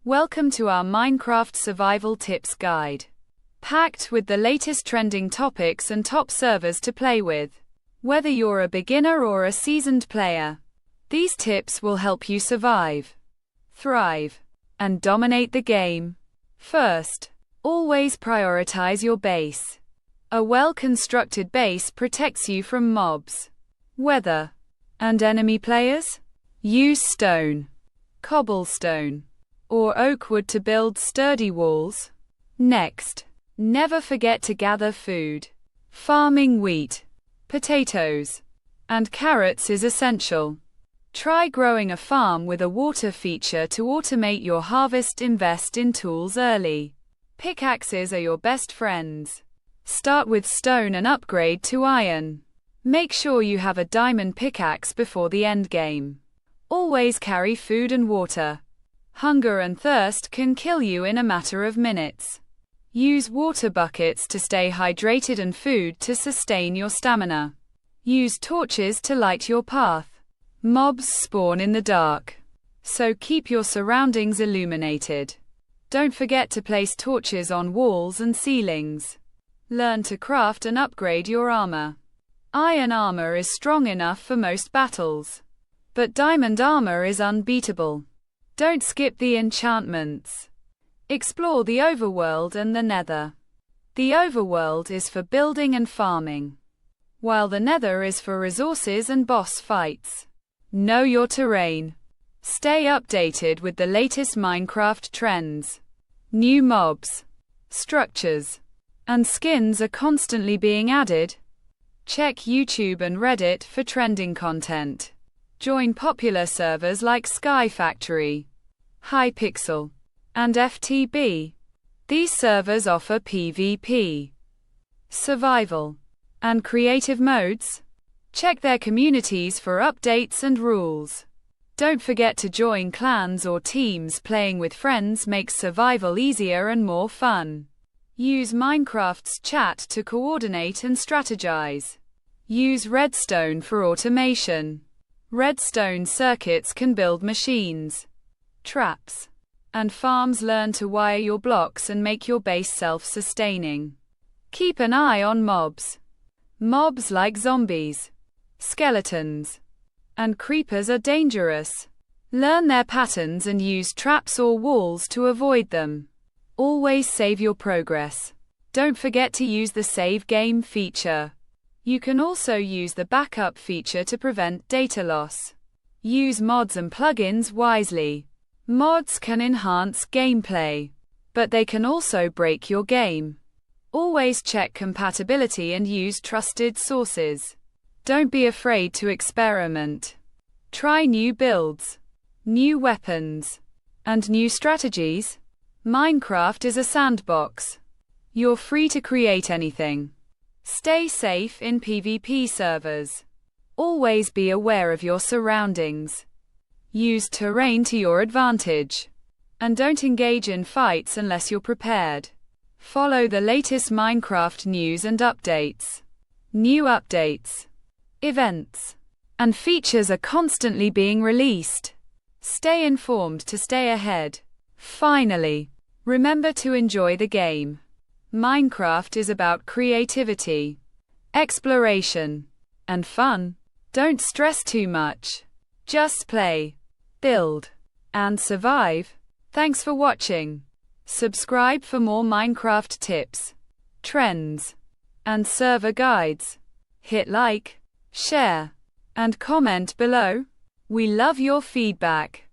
Welcome to our Minecraft Survival Tips Guide. Packed with the latest trending topics and top servers to play with. Whether you're a beginner or a seasoned player, these tips will help you survive, thrive, and dominate the game. First, always prioritize your base. A well-constructed base protects you from mobs, weather, and enemy players. Use stone, cobblestone, or oak wood to build sturdy walls. Next, never forget to gather food. Farming wheat, potatoes, and carrots is essential. Try growing a farm with a water feature to automate your harvest. Invest in tools early. Pickaxes are your best friends. Start with stone and upgrade to iron. Make sure you have a diamond pickaxe before the end game. Always carry food and water. Hunger and thirst can kill you in a matter of minutes. Use water buckets to stay hydrated and food to sustain your stamina. Use torches to light your path. Mobs spawn in the dark, so keep your surroundings illuminated. Don't forget to place torches on walls and ceilings. Learn to craft and upgrade your armor. Iron armor is strong enough for most battles, but diamond armor is unbeatable. Don't skip the enchantments. Explore the overworld and the nether. The overworld is for building and farming, while the nether is for resources and boss fights. Know your terrain. Stay updated with the latest Minecraft trends. New mobs, structures, and skins are constantly being added. Check YouTube and Reddit for trending content. Join popular servers like Sky Factory, Hypixel, and FTB. These servers offer PvP, survival, and creative modes. Check their communities for updates and rules. Don't forget to join clans or teams. Playing with friends makes survival easier and more fun. Use Minecraft's chat to coordinate and strategize. Use redstone for automation. Redstone circuits can build machines, traps, and farms. Learn to wire your blocks and make your base self-sustaining. Keep an eye on mobs. Mobs like zombies, skeletons, and creepers are dangerous. Learn their patterns and use traps or walls to avoid them. Always save your progress. Don't forget to use the save game feature. You can also use the backup feature to prevent data loss. Use mods and plugins wisely. Mods can enhance gameplay, but they can also break your game. Always check compatibility and use trusted sources. Don't be afraid to experiment. Try new builds, new weapons, and new strategies. Minecraft is a sandbox. You're free to create anything. Stay safe in PvP servers. Always be aware of your surroundings. Use terrain to your advantage. And don't engage in fights unless you're prepared. Follow the latest Minecraft news and updates. New updates, events, and features are constantly being released. Stay informed to stay ahead. Finally, remember to enjoy the game. Minecraft is about creativity, exploration, and fun. Don't stress too much. Just play, build, and survive. Thanks for watching. Subscribe for more Minecraft tips, trends, and server guides. Hit like, share, and comment below. We love your feedback.